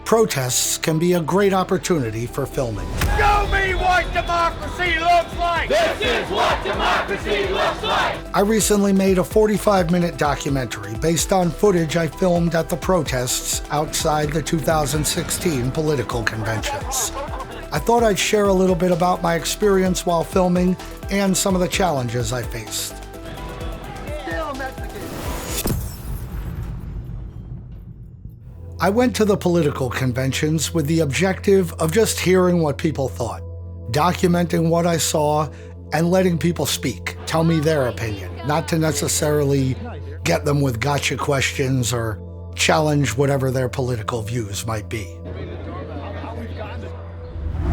protests can be a great opportunity for filming. Show me what democracy looks like! This is what democracy looks like! I recently made a 45-minute documentary based on footage I filmed at the protests outside the 2016 political conventions. I thought I'd share a little bit about my experience while filming and some of the challenges I faced. I went to the political conventions with the objective of just hearing what people thought, documenting what I saw, and letting people speak, tell me their opinion, not to necessarily get them with gotcha questions or challenge whatever their political views might be.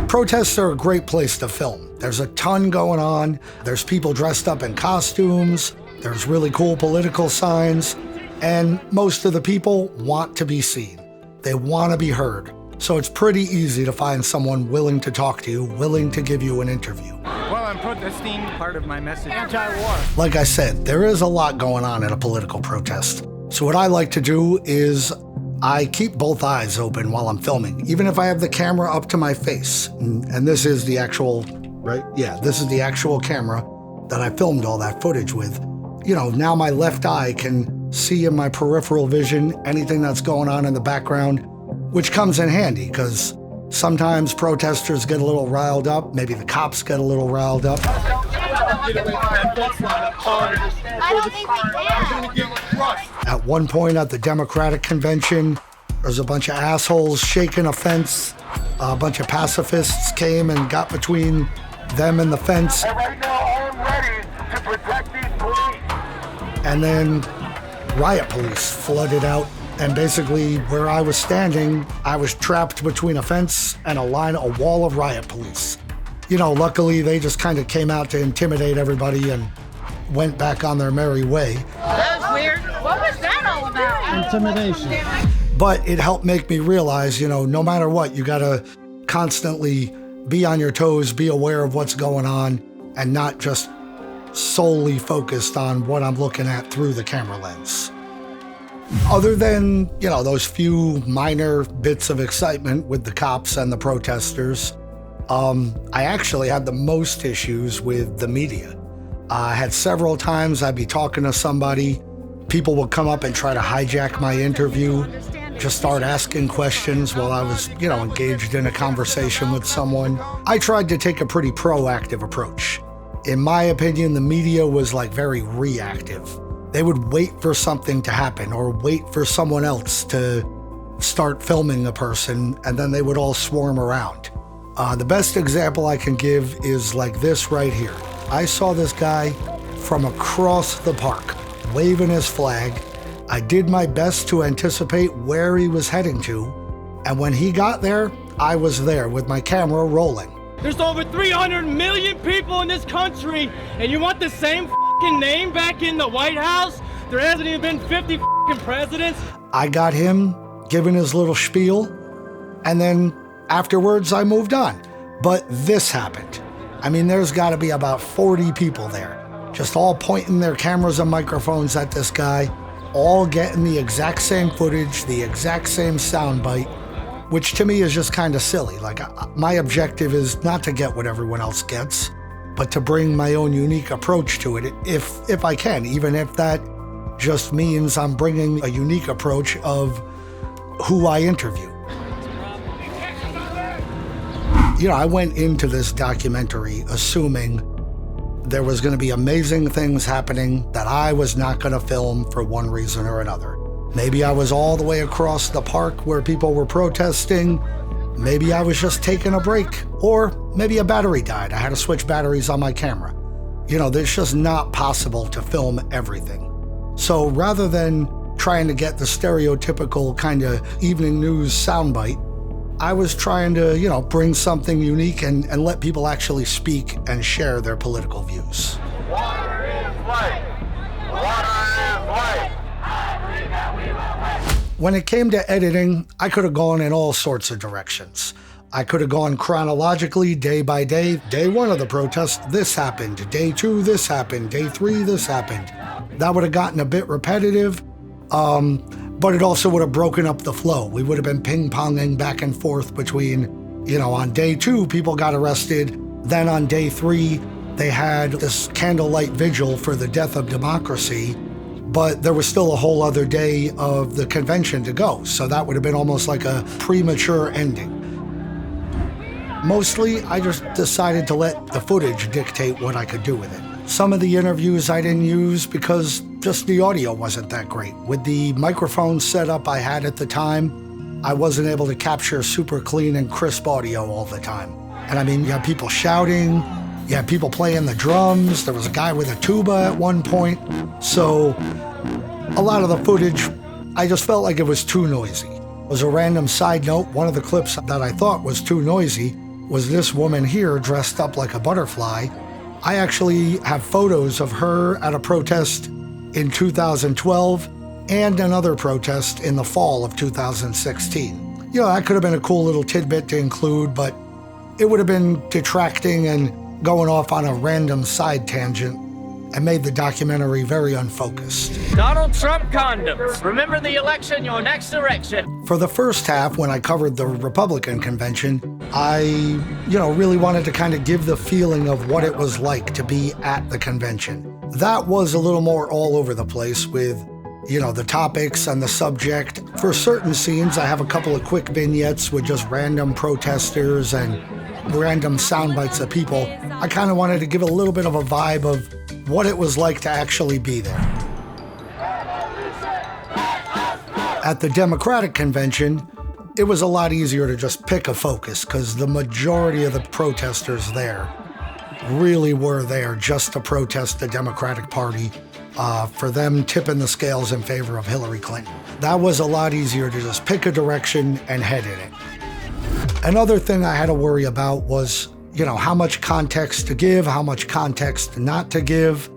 Protests are a great place to film. There's a ton going on. There's people dressed up in costumes. There's really cool political signs. And most of the people want to be seen. They want to be heard. So it's pretty easy to find someone willing to talk to you, willing to give you an interview. Well, I'm protesting part of my message. Anti-war. Like I said, there is a lot going on in a political protest. So what I like to do is I keep both eyes open while I'm filming, even if I have the camera up to my face. And this is the actual, right? Yeah, this is the actual camera that I filmed all that footage with. You know, now my left eye can see in my peripheral vision anything that's going on in the background, which comes in handy because sometimes protesters get a little riled up. Maybe the cops get a little riled up. At one point at the Democratic convention, there's a bunch of assholes shaking a fence. A bunch of pacifists came and got between them and the fence. And right now, I'm ready to protect these police. And then riot police flooded out, and basically where I was standing, I was trapped between a fence and a wall of riot police. You know, luckily they just kind of came out to intimidate everybody and went back on their merry way. That was weird. What was that all about? Intimidation. But it helped make me realize, you know, no matter what, you gotta constantly be on your toes, be aware of what's going on, and not just solely focused on what I'm looking at through the camera lens. Other than, you know, those few minor bits of excitement with the cops and the protesters, I actually had the most issues with the media. I had several times I'd be talking to somebody, people would come up and try to hijack my interview, just start asking questions while I was, you know, engaged in a conversation with someone. I tried to take a pretty proactive approach. In my opinion, the media was like very reactive. They would wait for something to happen or wait for someone else to start filming a person, and then they would all swarm around. The best example I can give is like this right here. I saw this guy from across the park waving his flag. I did my best to anticipate where he was heading to, and when he got there, I was there with my camera rolling. There's over 300 million people in this country, and you want the same f***ing name back in the White House? There hasn't even been 50 f***ing presidents. I got him giving his little spiel, and then afterwards I moved on. But this happened. I mean, there's gotta be about 40 people there, just all pointing their cameras and microphones at this guy, all getting the exact same footage, the exact same soundbite, which to me is just kind of silly. Like, my objective is not to get what everyone else gets, but to bring my own unique approach to it, if I can, even if that just means I'm bringing a unique approach of who I interview. You know, I went into this documentary assuming there was going to be amazing things happening that I was not going to film for one reason or another. Maybe I was all the way across the park where people were protesting. Maybe I was just taking a break. Or maybe a battery died. I had to switch batteries on my camera. You know, it's just not possible to film everything. So rather than trying to get the stereotypical kind of evening news soundbite, I was trying to, you know, bring something unique and let people actually speak and share their political views. Water is life. Water is life. When it came to editing, I could have gone in all sorts of directions. I could have gone chronologically, day by day. Day one of the protest, this happened. Day two, this happened. Day three, this happened. That would have gotten a bit repetitive. but it also would have broken up the flow. We would have been ping-ponging back and forth between, on day 2, people got arrested. Then on day 3, they had this candlelight vigil for the death of democracy, but there was still a whole other day of the convention to go. So that would have been almost like a premature ending. Mostly, I just decided to let the footage dictate what I could do with it. Some of the interviews I didn't use because just the audio wasn't that great. With the microphone setup I had at the time, I wasn't able to capture super clean and crisp audio all the time. And I mean, you had people shouting, you had people playing the drums, there was a guy with a tuba at one point. So a lot of the footage, I just felt like it was too noisy. As a random side note, one of the clips that I thought was too noisy was this woman here dressed up like a butterfly. I actually have photos of her at a protest in 2012 and another protest in the fall of 2016. That could have been a cool little tidbit to include, but it would have been detracting and going off on a random side tangent and made the documentary very unfocused. Donald Trump condoms. Remember the election, your next election. For the first half, when I covered the Republican convention, I, really wanted to kind of give the feeling of what it was like to be at the convention. That was a little more all over the place with, the topics and the subject. For certain scenes, I have a couple of quick vignettes with just random protesters and random sound bites of people. I kind of wanted to give a little bit of a vibe of what it was like to actually be there. At the Democratic convention, it was a lot easier to just pick a focus because the majority of the protesters there really were there just to protest the Democratic Party, for them tipping the scales in favor of Hillary Clinton. That was a lot easier to just pick a direction and head in it. Another thing I had to worry about was, how much context to give, how much context not to give.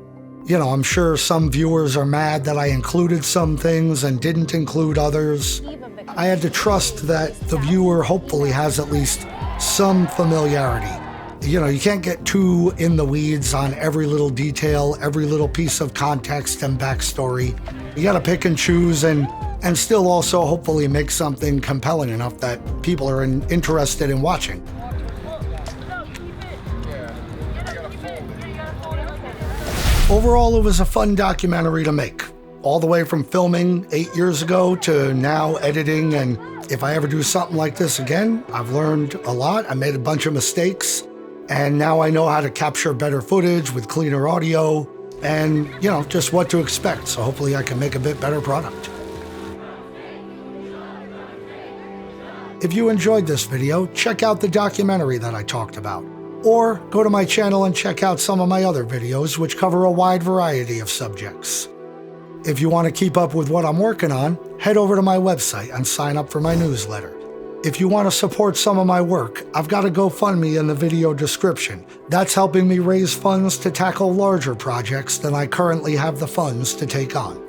I'm sure some viewers are mad that I included some things and didn't include others. I had to trust that the viewer hopefully has at least some familiarity. You can't get too in the weeds on every little detail, every little piece of context and backstory. You gotta pick and choose and still also hopefully make something compelling enough that people are interested in watching. Overall, it was a fun documentary to make. All the way from filming 8 years ago to now editing, and if I ever do something like this again, I've learned a lot. I made a bunch of mistakes, and now I know how to capture better footage with cleaner audio and, just what to expect. So hopefully I can make a bit better product. If you enjoyed this video, check out the documentary that I talked about. Or go to my channel and check out some of my other videos, which cover a wide variety of subjects. If you want to keep up with what I'm working on, head over to my website and sign up for my newsletter. If you want to support some of my work, I've got a GoFundMe in the video description. That's helping me raise funds to tackle larger projects than I currently have the funds to take on.